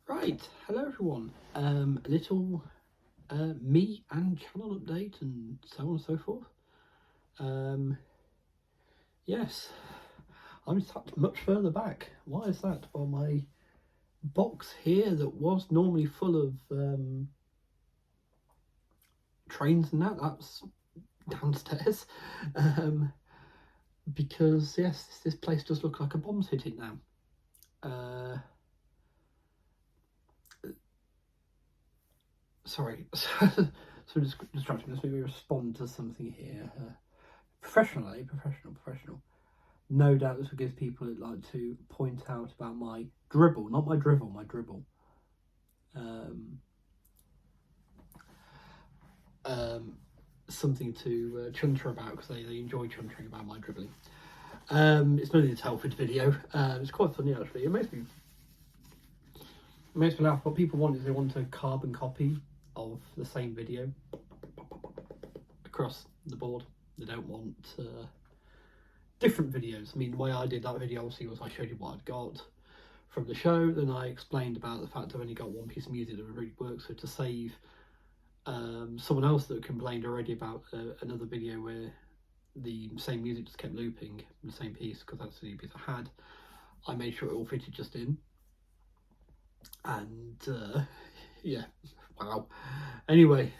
Right, hello everyone. A little me and channel update and so on and so forth. Yes, I'm sat much further back. Why is that? Well, my box here that was normally full of trains and that's downstairs. Because yes, this place does look like a bomb's hit it now. Sorry, so just distracting. Let me respond to something here. Professional. No doubt this will give people that like to point out about my dribble, not my drivel, my dribble. Something to chunter about because they enjoy chuntering about my dribbling. It's not a Telford video. It's quite funny actually. It makes me laugh. What people want is they want a carbon copy of the same video across the board. They don't want different videos. I mean, the way I did that video obviously was I showed you what I'd got from the show, then I explained about the fact I've only got one piece of music that would really work, so to save someone else that complained already about another video where the same music just kept looping, the same piece, because that's the only piece I had, I made sure it all fitted just in. And yeah, wow. Anyway,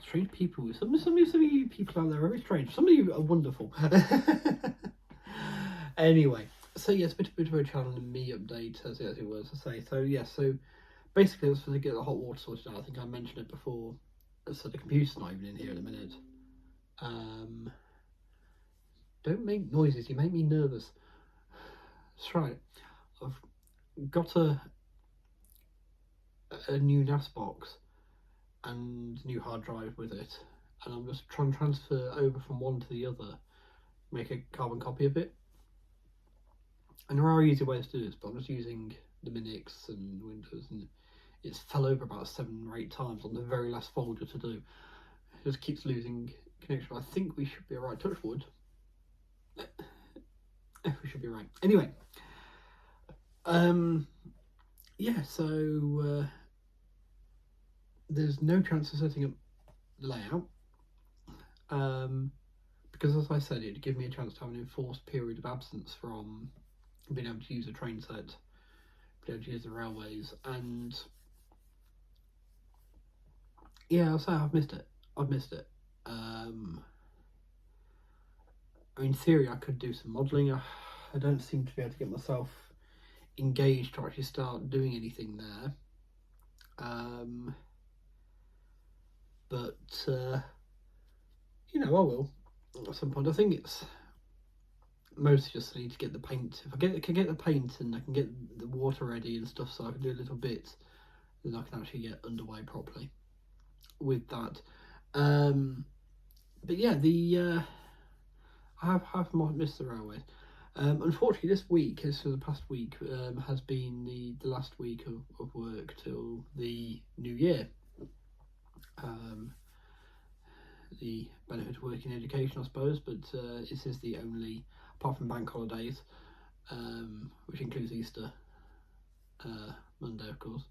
strange people. Some of you people out there are very strange. Some of you are wonderful. Anyway, so yes, bit of a channel and me update as it was to say. So yes, so basically I was supposed to get the hot water sorted out. I think I mentioned it before. So the computer's not even in here in a minute. Don't make noises, you make me nervous. That's right. I've got a new NAS box and new hard drive with it, and I'm just trying to transfer over from one to the other, make a carbon copy of it. And there are easy ways to do this, but I'm just using the Minix and Windows, and it's fell over about 7 or 8 times on the very last folder to do. It just keeps losing connection. I think we should be alright. Touch wood. We should be right. Anyway, yeah, so there's no chance of setting up the layout, because as I said, it'd give me a chance to have an enforced period of absence from being able to use a train set, being able to use the railways, and yeah, I'll say I've missed it. In theory, I could do some modelling. I don't seem to be able to get myself engaged to actually start doing anything there. But you know, I will at some point. I think it's mostly just I need to get the paint. If I can get the paint and I can get the water ready and stuff, so I can do a little bit, then I can actually get underway properly with that. But yeah, I have missed the railways. Unfortunately, this for the past week, has been the last week of work till the new year. The benefit of working in education, I suppose, but this is the only, apart from bank holidays, which includes Easter Monday, of course,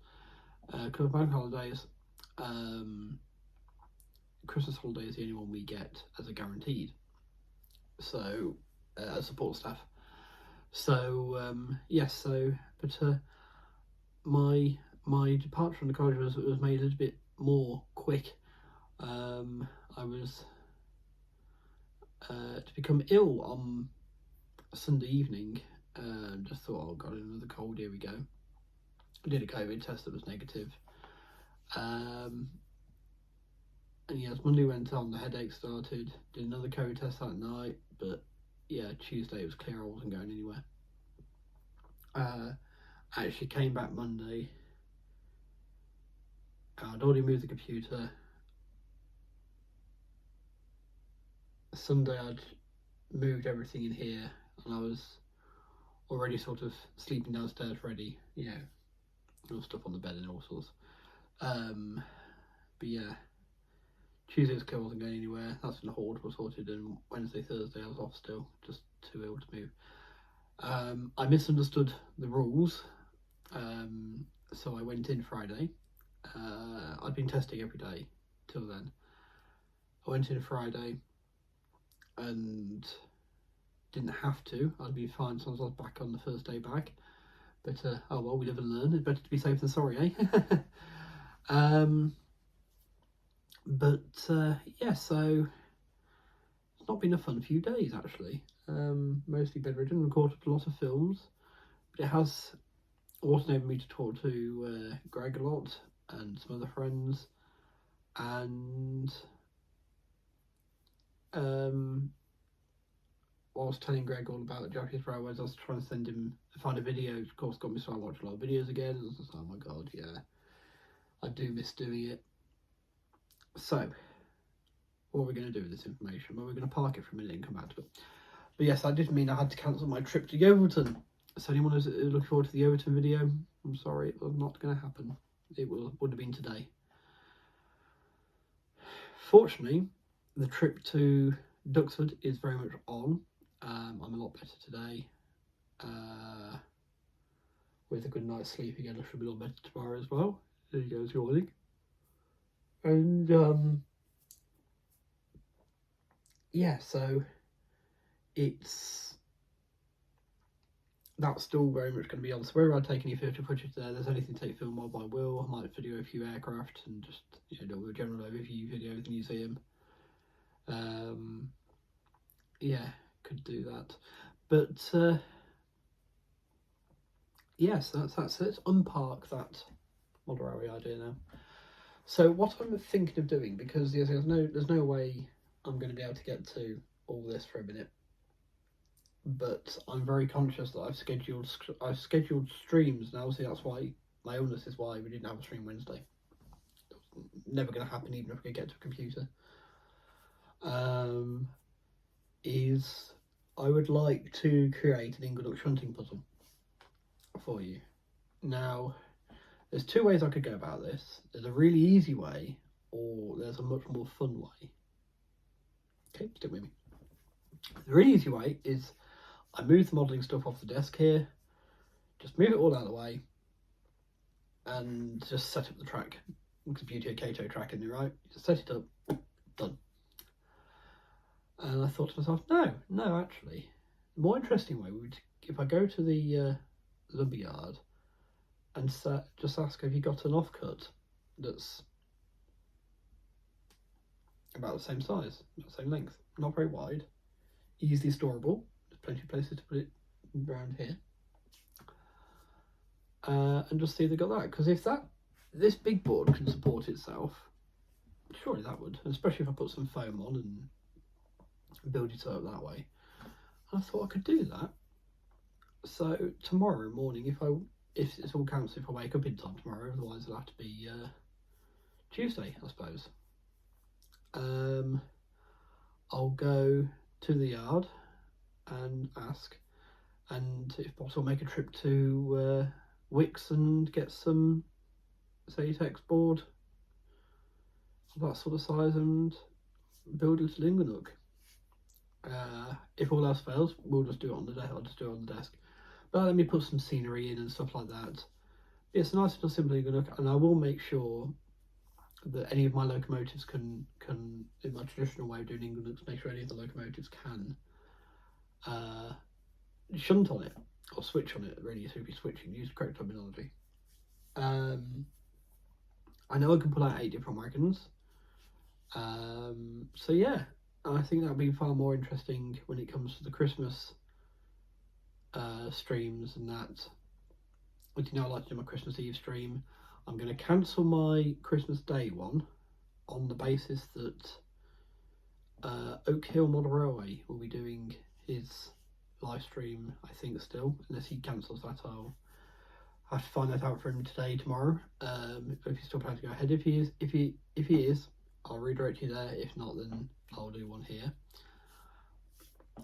bank holidays, Christmas holiday is the only one we get as a guaranteed. So, support staff. So yes, so but my departure from the college was made a little bit more quick. I was to become ill on Sunday evening. Just thought, oh god, another cold. Here we go. I did a COVID test that was negative. And yeah, as Monday went on, the headache started. Did another COVID test that night, but yeah, Tuesday it was clear. I wasn't going anywhere. I actually came back Monday. I'd already moved the computer. Sunday I'd moved everything in here, and I was already sort of sleeping downstairs ready, you know, all stuff on the bed and all sorts. But yeah, Tuesday's clear, wasn't going anywhere. That's when the horde was sorted, and Wednesday, Thursday I was off still, just too ill to move. I misunderstood the rules. So I went in Friday. I'd been testing every day till then. I went in Friday and didn't have to. I'd be fine as long as I was back on the first day back. But oh well, we live and learn. It's better to be safe than sorry, eh? Yeah, so it's not been a fun few days actually. Mostly bedridden, recorded a lot of films, but it has also enabled me to talk to Greg a lot and some other friends, and I was telling Greg all about Japanese Railways. I was trying to find a video. Of course, got me started watching a lot of videos again. And I was just, oh my god, yeah, I do miss doing it. So, what are we going to do with this information? Well, we're going to park it for a minute and come back to it. But yes, that did mean I had to cancel my trip to Yeovilton. So anyone who's looking forward to the Yeovilton video, I'm sorry, it was not going to happen. It would have been today. Fortunately, the trip to Duxford is very much on. I'm a lot better today. With a good night's sleep again, I should be a lot better tomorrow as well. There you go, yawning. And yeah, so that's still very much going to be on. So wherever I take any footage there's anything to take film of, I will. I might video a few aircraft and just do a general overview video of the museum. Yeah, could do that. But yes, that's it. Unpark that model railway idea now. So what I'm thinking of doing, because there's no way I'm going to be able to get to all this for a minute, but I'm very conscious that I've scheduled streams, and obviously that's why my illness is why we didn't have a stream Wednesday. It was never going to happen, even if we could get to a computer. Is I would like to create an Ingleduck shunting puzzle for you. Now, there's two ways I could go about this. There's a really easy way, or there's a much more fun way. Okay, stick with me. The really easy way is I move the modelling stuff off the desk here, just move it all out of the way, and just set up the track. It's a Beauty of Kato track in there, right? Just set it up, done. And I thought to myself, no, actually, the more interesting way would, if I go to the lumberyard and just ask, have you got an offcut that's about the same size, about the same length, not very wide, easily storable, there's plenty of places to put it around here, and just see if they got that. Because if this big board can support itself, surely that would, especially if I put some foam on and build it up that way. And I thought I could do that. So tomorrow morning, if it's all counts, if I wake up in time tomorrow, otherwise it'll have to be Tuesday, I suppose. I'll go to the yard and ask, and if possible make a trip to Wix and get some Satex board of that sort of size and build a little Ingleduck. If all else fails, we'll just do it on the desk. I'll just do it on the desk. But let me put some scenery in and stuff like that. It's a nice little simple Ingleduck, and I will make sure that any of my locomotives can in my traditional way of doing Ingleducks, make sure any of the locomotives can shunt on it or switch on it. Really, so be switching. Use the correct terminology. I know I can pull out 8 different wagons. So yeah. I think that'll be far more interesting when it comes to the Christmas streams and that. As you know, I like to do my Christmas Eve stream. I'm going to cancel my Christmas Day one on the basis that Oak Hill Model Railway will be doing his live stream, I think, still. Unless he cancels that, I'll have to find that out for him today, tomorrow. If he's still planning to go ahead. If he is, I'll redirect you there. If not, then I'll do one here.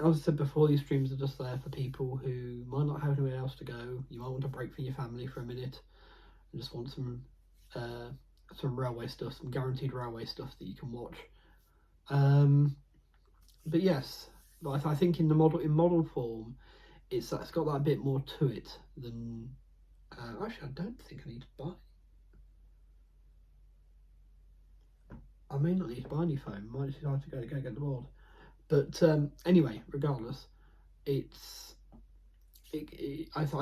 As I said before, these streams are just there for people who might not have anywhere else to go. You might want a break from your family for a minute and just want some railway stuff, some guaranteed railway stuff that you can watch. But yes, but I think in model form, it's got that bit more to it than Actually, I don't think I need to buy. I may not need to buy any foam. I might just have to go get the board. But anyway, regardless, I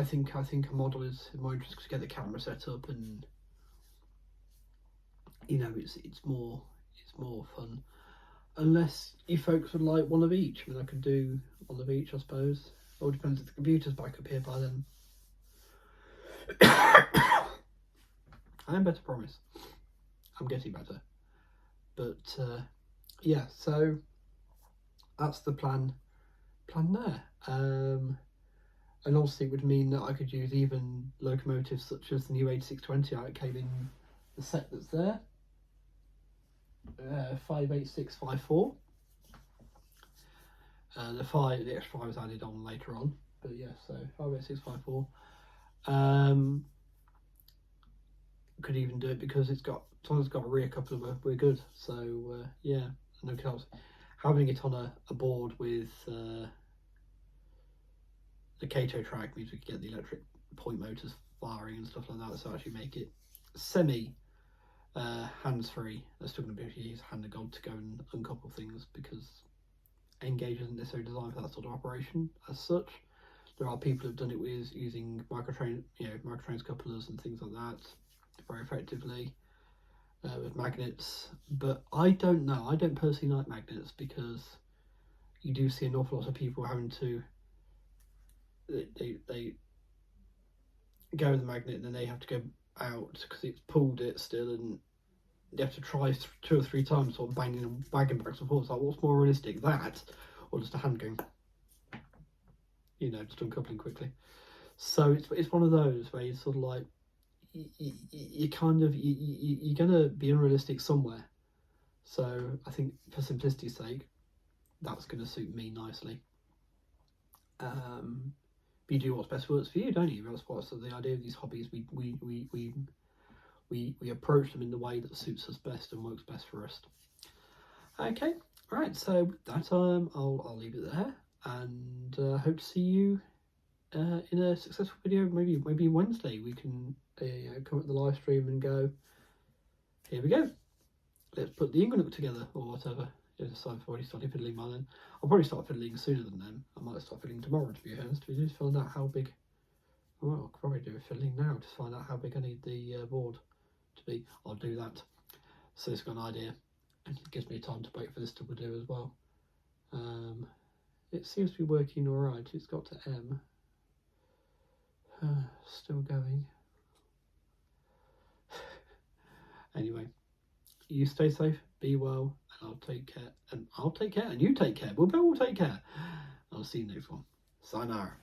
think a model is more interesting to get the camera set up, and you know, it's more fun. Unless you folks would like one of each. I mean, I could do one of each, I suppose. It all depends if the computer's back up here by then. I am better, promise. I'm getting better. But yeah, so that's the plan there. And obviously it would mean that I could use even locomotives such as the new 8620 that came in the set that's there. 58654. The extra 5 was added on later on, but yeah, so 58654. Could even do it because it's got a rear coupler, we're good. So yeah, no cows. Having it on a board with the Kato track means we can get the electric point motors firing and stuff like that, so actually make it semi hands-free. They're still going to be able to use hand of God to go and uncouple things, because N-Gage isn't necessarily designed for that sort of operation as such. There are people who've done it with using microtrains couplers and things like that very effectively with magnets, but I don't know. I don't personally like magnets, because you do see an awful lot of people having to they go with the magnet and then they have to go out because it's pulled it still, and they have to try 2 or 3 times, sort of banging and wagging back and forth. It's like, what's more realistic, that or just a hand going, you know, just uncoupling quickly? So it's one of those where you're sort of like, you're gonna be unrealistic somewhere. So I think for simplicity's sake, that's going to suit me nicely. But you do what's best works for you, don't you? That's what's the idea of these hobbies. We approach them in the way that suits us best and works best for us. Okay, right. So with that, I'll leave it there, and hope to see you in a successful video. Maybe Wednesday we can come at the live stream and go, here we go, let's put the Inglenook together, or whatever. I've already started fiddling by then. I'll probably start fiddling sooner than then. I might start fiddling tomorrow, to be honest. We just find out how big. Well, I'll probably do a fiddling now to find out how big I need the board to be. I'll do that. So it's got an idea, and it gives me time to wait for this to do as well. It seems to be working all right. It's got to M. Still going. Anyway, you stay safe, be well, and I'll take care, and you take care. We'll take care. I'll see you next one. Sayonara.